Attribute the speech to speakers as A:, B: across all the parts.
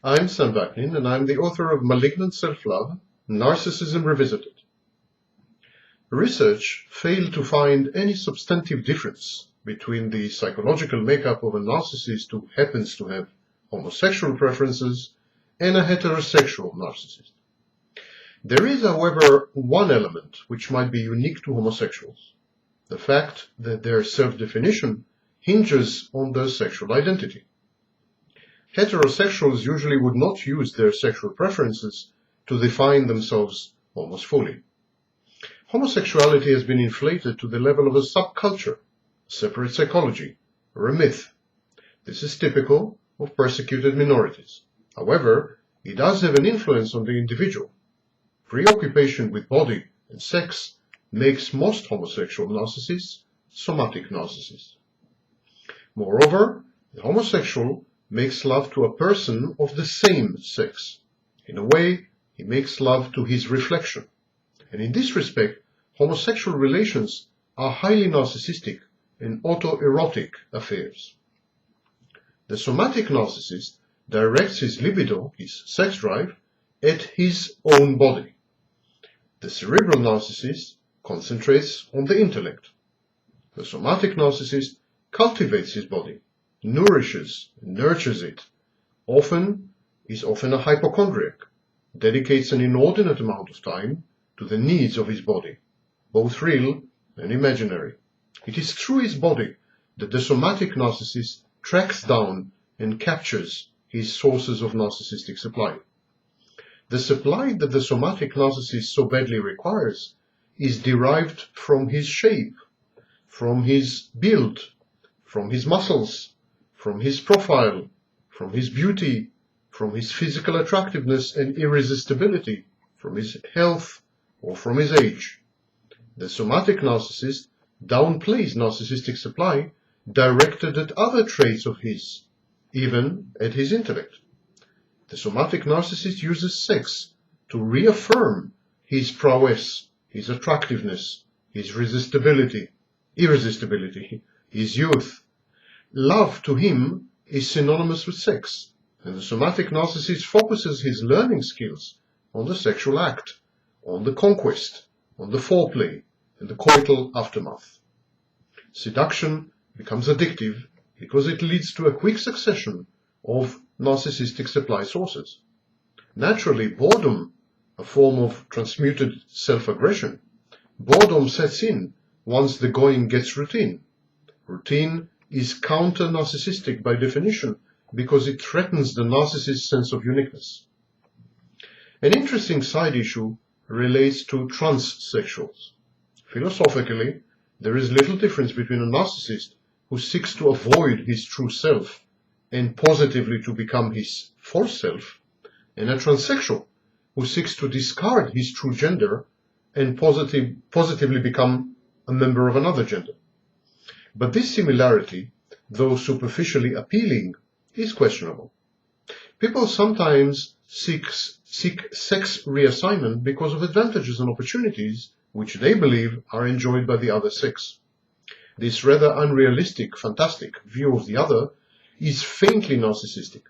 A: I'm Sam Vaknin, and I'm the author of Malignant Self-Love, Narcissism Revisited. Research failed to find any substantive difference between the psychological makeup of a narcissist who happens to have homosexual preferences and a heterosexual narcissist. There is, however, one element which might be unique to homosexuals: the fact that their self-definition hinges on their sexual identity. Heterosexuals usually would not use their sexual preferences to define themselves almost fully. Homosexuality has been inflated to the level of a subculture, separate psychology, or a myth. This is typical of persecuted minorities. However, it does have an influence on the individual. Preoccupation with body and sex makes most homosexual narcissists somatic narcissists. Moreover, the homosexual makes love to a person of the same sex. In a way, he makes love to his reflection. And in this respect, homosexual relations are highly narcissistic and autoerotic affairs. The somatic narcissist directs his libido, his sex drive, at his own body. The cerebral narcissist concentrates on the intellect. The somatic narcissist cultivates his body, nourishes and nurtures it, is often a hypochondriac, dedicates an inordinate amount of time to the needs of his body, both real and imaginary. It is through his body that the somatic narcissist tracks down and captures his sources of narcissistic supply. The supply that the somatic narcissist so badly requires is derived from his shape, from his build, from his muscles, from his profile, from his beauty, from his physical attractiveness and irresistibility, from his health, or from his age. The somatic narcissist downplays narcissistic supply directed at other traits of his, even at his intellect. The somatic narcissist uses sex to reaffirm his prowess, his attractiveness, his irresistibility, his youth. Love to him is synonymous with sex, and the somatic narcissist focuses his learning skills on the sexual act, on the conquest, on the foreplay, and the coital aftermath. Seduction becomes addictive because it leads to a quick succession of narcissistic supply sources. Naturally, boredom, a form of transmuted self-aggression, boredom sets in once the going gets routine. Routine is counter-narcissistic by definition because it threatens the narcissist's sense of uniqueness. An interesting side issue relates to transsexuals. Philosophically, there is little difference between a narcissist who seeks to avoid his true self and positively to become his false self, and a transsexual who seeks to discard his true gender and positively become a member of another gender. But this similarity, though superficially appealing, is questionable. People sometimes seek sex reassignment because of advantages and opportunities which they believe are enjoyed by the other sex. This rather unrealistic, fantastic view of the other is faintly narcissistic.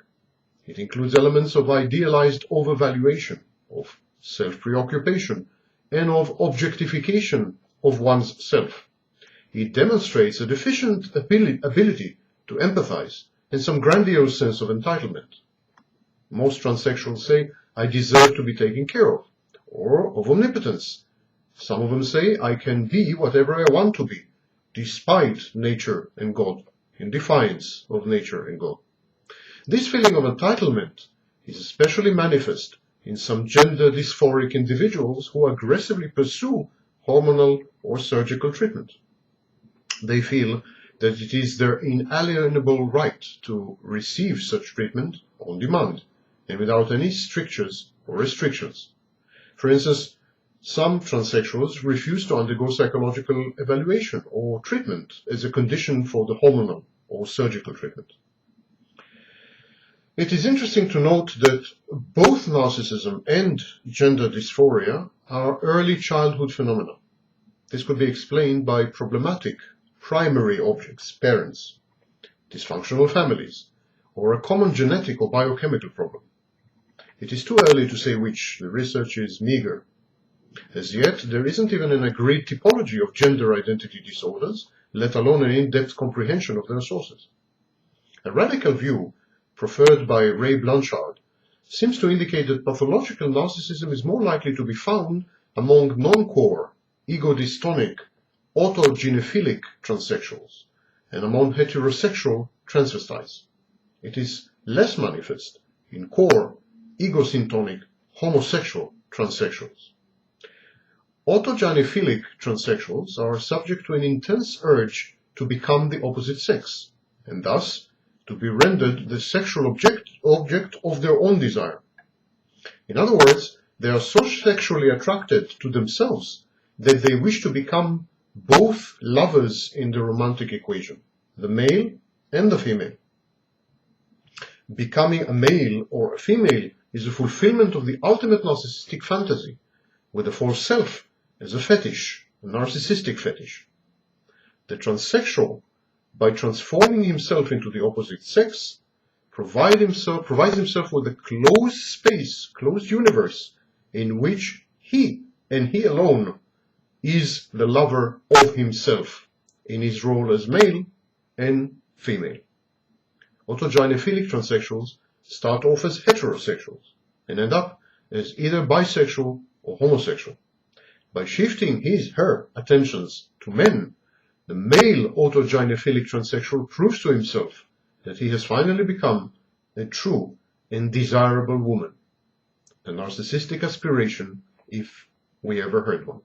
A: It includes elements of idealized overvaluation, of self-preoccupation, and of objectification of one's self. It demonstrates a deficient ability to empathize and some grandiose sense of entitlement. Most transsexuals say, "I deserve to be taken care of," or of omnipotence. Some of them say, "I can be whatever I want to be, despite nature and God, in defiance of nature and God." This feeling of entitlement is especially manifest in some gender dysphoric individuals who aggressively pursue hormonal or surgical treatment. They feel that it is their inalienable right to receive such treatment on demand and without any strictures or restrictions. For instance, some transsexuals refuse to undergo psychological evaluation or treatment as a condition for the hormonal or surgical treatment. It is interesting to note that both narcissism and gender dysphoria are early childhood phenomena. This could be explained by problematic primary objects, parents, dysfunctional families, or a common genetic or biochemical problem. It is too early to say which. The research is meager. As yet, there isn't even an agreed typology of gender identity disorders, let alone an in-depth comprehension of their sources. A radical view, preferred by Ray Blanchard, seems to indicate that pathological narcissism is more likely to be found among non-core, ego-dystonic, autogynephilic transsexuals, and among heterosexual transvestites. It is less manifest in core, egosyntonic, homosexual transsexuals. Autogynephilic transsexuals are subject to an intense urge to become the opposite sex, and thus to be rendered the sexual object of their own desire. In other words, they are so sexually attracted to themselves that they wish to become both lovers in the romantic equation, the male and the female. Becoming a male or a female is a fulfillment of the ultimate narcissistic fantasy, with the false self as a fetish, a narcissistic fetish. The transsexual, by transforming himself into the opposite sex, provides himself with a closed space, closed universe, in which he, and he alone, is the lover of himself, in his role as male and female. Autogynephilic transsexuals start off as heterosexuals, and end up as either bisexual or homosexual. By shifting her attentions to men, the male autogynephilic transsexual proves to himself that he has finally become a true and desirable woman, a narcissistic aspiration if we ever heard one.